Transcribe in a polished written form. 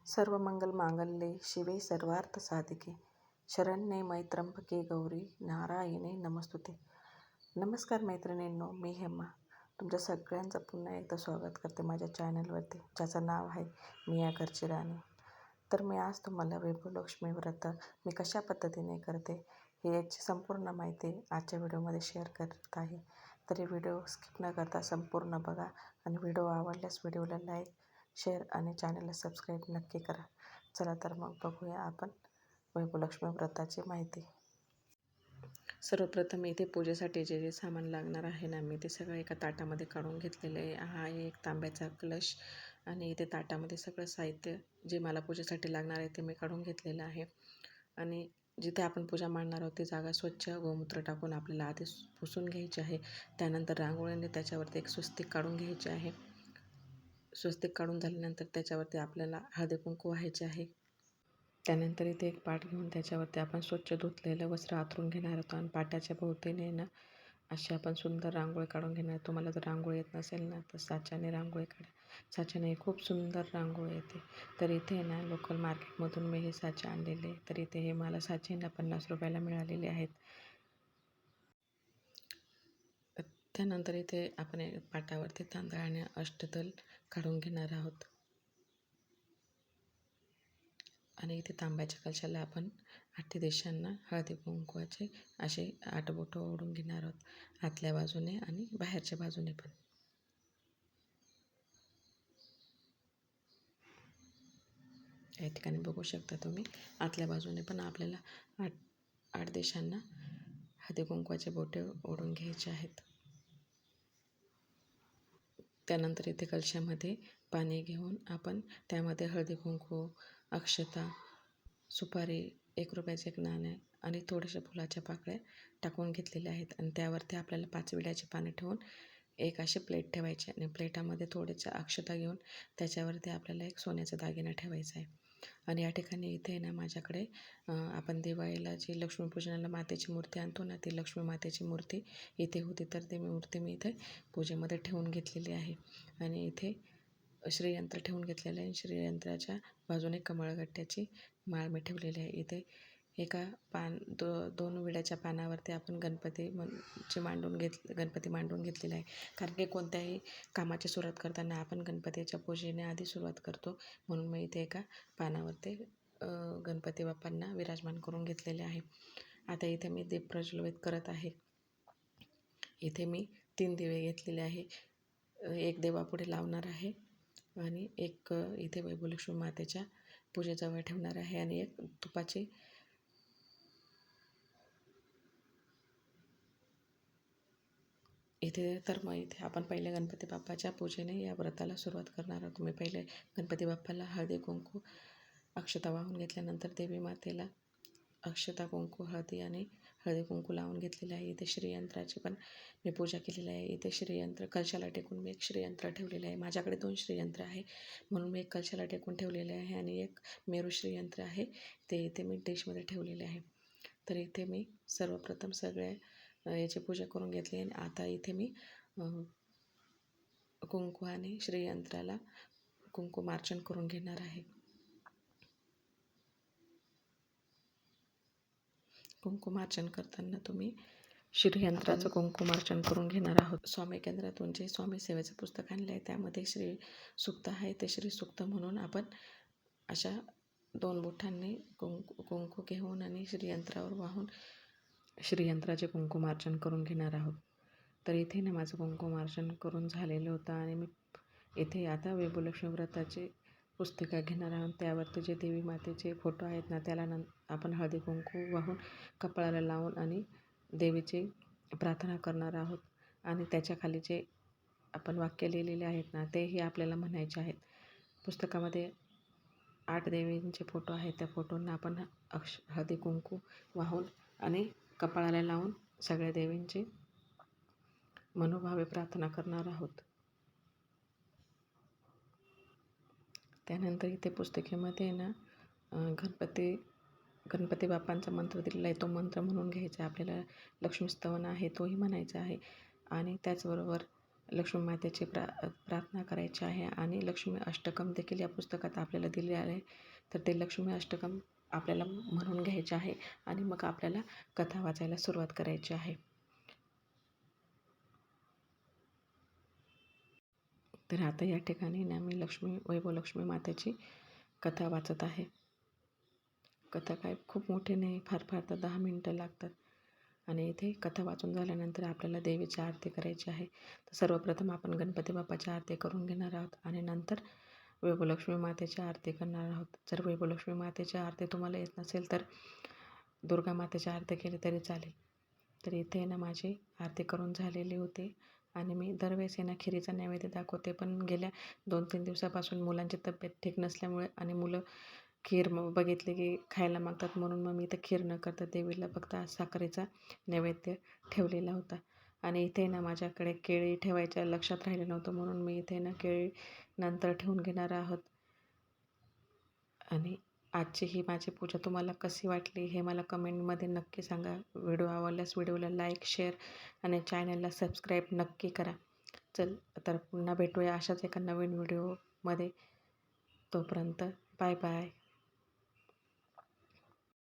सर्वमंगलमांगल्ये शिवे सर्वार्थसाधिके शरण्ये त्र्यंबके गौरी नारायणी नमस्तुते. नमस्कार मैत्रिणींनो, मी हेमा तुमच्या सगळ्यांचं पुन्हा एकदा स्वागत करते माझ्या चॅनलवरती, ज्याचं नाव आहे मी या घरची राणी. तर मी आज तुम्हाला वैभवलक्ष्मी व्रत मी कशा पद्धतीने करते हे याची संपूर्ण माहिती आजच्या व्हिडिओमध्ये शेअर करत आहे. तरी व्हिडिओ स्किप न करता संपूर्ण बघा आणि व्हिडिओ आवडल्यास व्हिडिओला लाईक, शेअर आणि चॅनलला सबस्क्राईब नक्की करा. चला तर मग बघूया आपण वैभवलक्ष्मी व्रताची माहिती. सर्वप्रथम इथे पूजेसाठी जे जे सामान लागणार आहे ना, मी ते सगळं एका ताटामध्ये काढून घेतलेलं आहे. हा एक तांब्याचा कलश आणि इथे ताटामध्ये सगळं साहित्य जे मला पूजेसाठी लागणार आहे ते मी काढून घेतलेलं आहे. आणि जिथे आपण पूजा मांडणार आहोत ती जागा स्वच्छ गोमूत्र टाकून आपल्याला आधी पुसून घ्यायची आहे. त्यानंतर रांगोळीने त्याच्यावरती एक स्वस्तिक काढून घ्यायचे आहे. स्वस्तिक काढून झाल्यानंतर त्याच्यावरती आपल्याला हळदी कुंकू व्हायचे आहे. त्यानंतर इथे एक पाट घेऊन त्याच्यावरती आपण स्वच्छ धुतलेलं वस्त्र आथरून घेणार आहोत आणि पाटाच्या भोवतीने ना अशी आपण सुंदर रांगोळी काढून घेणार. तुम्हाला जर रांगोळी येत नसेल ना तर साच्याने रांगोळी काढा. साच्याने खूप सुंदर रांगोळी येते. तर इथे ना लोकल मार्केटमधून मी हे साचे आणलेले, तर इथे हे मला साचे ना 50 रुपयाला मिळालेले आहेत. त्यानंतर इथे आपण पाटावरती तांदळाने अष्टदल काढून घेणार आहोत. आणि इथे तांब्याच्या कलशाला आपण 8 दिशांना हळदी कुंकवाचे असे 8 बोटं ओढून घेणार आहोत, आतल्या बाजूने आणि बाहेरच्या बाजूने पण. या ठिकाणी बघू शकता तुम्ही, आतल्या बाजूने पण आपल्याला 8 दिशांना हळदी कुंकवाचे बोटे ओढून घ्यायचे आहेत. त्यानंतर इथे कलशामध्ये पाणी घेऊन आपण त्यामध्ये हळदी कुंकू, अक्षता, सुपारी, 1 रुपयाचे एक नाणे आणि थोड्याशा फुलाच्या पाकळ्या टाकून घेतलेल्या आहेत. आणि त्यावरती आपल्याला 5 विड्याची पाने ठेवून एक अशी प्लेट ठेवायची आणि प्लेटामध्ये थोड्याशा अक्षता घेऊन त्याच्यावरती आपल्याला एक सोन्याचा दागिना ठेवायचा आहे. आणि या ठिकाणी इथे ना माझ्याकडे आपण दिवाळीला जी लक्ष्मीपूजनाला मातेची मूर्ती आणतो ना, ती लक्ष्मी मातेची मूर्ती इथे होती, तर ती मूर्ती मी इथे पूजेमध्ये ठेवून घेतलेली आहे. आणि इथे श्रीयंत्र ठेवून घेतलेलं आहे. श्रीयंत्राच्या बाजूने कमळगट्ट्याची माळ मी ठेवलेली आहे. इथे एका दोन विड्याच्या पानावरती आपण गणपती मांडून घेतलेला आहे. कारण की कोणत्याही कामाची सुरुवात करताना आपण गणपतीच्या पूजेने आधी सुरुवात करतो, म्हणून मी इथे एका पानावरती गणपती बाप्पांना विराजमान करून घेतलेले आहे. आता इथे मी दीप प्रज्वलित करत आहे. इथे मी 3 दिवे घेतलेले आहे. एक देवा पुढे लावणार आहे आणि एक इथे वैभवलक्ष्मी मातेच्या पूजेजवळ ठेवणार आहे आणि एक तुपाची तर मग इथे आपण पहिले गणपती बाप्पाच्या पूजेने या व्रताला सुरुवात करणार आहोत. मी पहिले गणपती बाप्पाला हळदी कुंकू अक्षता वाहून घेतल्यानंतर देवी मातेला अक्षता, कुंकू, हळदी आणि हळदी कुंकू लावून घेतलेले आहे. इथे श्रीयंत्राची पण मी पूजा केलेली आहे. इथे श्रीयंत्र कलशाला टेकून मी एक श्रीयंत्र ठेवलेले आहे. माझ्याकडे 2 श्रीयंत्र आहे, म्हणून मी एक कलशाला टेकून ठेवलेले आहे आणि एक मेरू श्रीयंत्र आहे, ते इथे मी डिशमध्ये ठेवलेले आहे. तर इथे मी सर्वप्रथम याची पूजा करून घेतली आणि आता इथे मी कुंकवाने श्रीयंत्राला कुंकुमार्चन करून घेणार आहे. कुंकुमार्चन करताना तुम्ही श्रीयंत्राचं कुंकुमार्चन करून घेणार आहोत. स्वामी केंद्रातून जे स्वामी सेवेचं पुस्तक आणलं आहे त्यामध्ये श्री सूक्त आहे, ते श्री सूक्त म्हणून आपण अशा 2 बोटांनी कुंकू घेऊन आणि श्रीयंत्रावर वाहून श्रीयंत्राचे कुंकुमार्चन करून घेणार आहोत. तर इथे ना माझं कुंकुमार्चन करून झालेलं होतं आणि मी इथे आता वैभवलक्ष्मी व्रताची पुस्तिका घेणार आहोत. त्यावरती जे देवी मातेचे फोटो आहेत ना, त्याला आपण हळदी कुंकू वाहून कपाळाला लावून आणि देवीची प्रार्थना करणार आहोत. आणि त्याच्या खाली जे आपण वाक्य लिहिलेले आहेत ना, तेही आपल्याला म्हणायचे आहेत. पुस्तकामध्ये 8 देवींचे फोटो आहेत. त्या फोटोंना आपण हळदी कुंकू वाहून आणि कपाळाला लावून सगळ्या देवींची मनोभावे प्रार्थना करणार आहोत. त्यानंतर इथे पुस्तिकेमध्ये ना गणपती बाप्पांचा मंत्र दिलेला आहे, तो मंत्र म्हणून घ्यायचा आहे आपल्याला. लक्ष्मीस्तवन आहे तोही म्हणायचा आहे आणि त्याचबरोबर लक्ष्मी मातेची प्रार्थना करायची आहे आणि लक्ष्मी अष्टकम देखील या पुस्तकात आपल्याला दिले आहे. तर ते लक्ष्मी अष्टकम आपल्याला म्हणून घ्यायचे आहे आणि मग आपल्याला कथा वाचायला सुरुवात करायची आहे. तर आता या ठिकाणी ना मी वैभव लक्ष्मी मातेची कथा वाचत आहे. कथा काय खूप मोठी नाही, फार फार तर 10 मिनटं लागतात. आणि इथे कथा वाचून झाल्यानंतर आपल्याला देवीची आरती करायची आहे. तर सर्वप्रथम आपण गणपती बाप्पाची आरती करून घेणार आहोत आणि नंतर वैभवलक्ष्मी मातेची आरती करणार आहोत. जर वैभवलक्ष्मी मातेची आरती तुम्हाला येत नसेल तर दुर्गा मातेची आरती केली तरी चालेल. तर इथे ना माझी आरती करून झालेली होती आणि मी दरवेळेस ना खिरीचा नैवेद्य दाखवते, पण गेल्या 2-3 दिवसापासून मुलांची तब्येत ठीक नसल्यामुळे आणि मुलं खीर बघितली की खायला मागतात, म्हणून मग मी इथं खीर न करता देवीला फक्त साखरेचा नैवेद्य ठेवलेला होता. आणि इथे ना माझ्याकडे केळी ठेवायच्या लक्षात राहिलं नव्हतं, म्हणून मी इथे ना केळी नंतर ठेवून घेणार आहोत. आणि आजची ही माझी पूजा तुम्हाला कशी वाटली हे मला कमेंटमध्ये नक्की सांगा. व्हिडिओ आवडल्यास व्हिडिओला लाईक, शेअर आणि चॅनलला सबस्क्राईब नक्की करा. चल तर पुन्हा भेटूया अशाच एका नवीन व्हिडिओमध्ये. तोपर्यंत बाय बाय.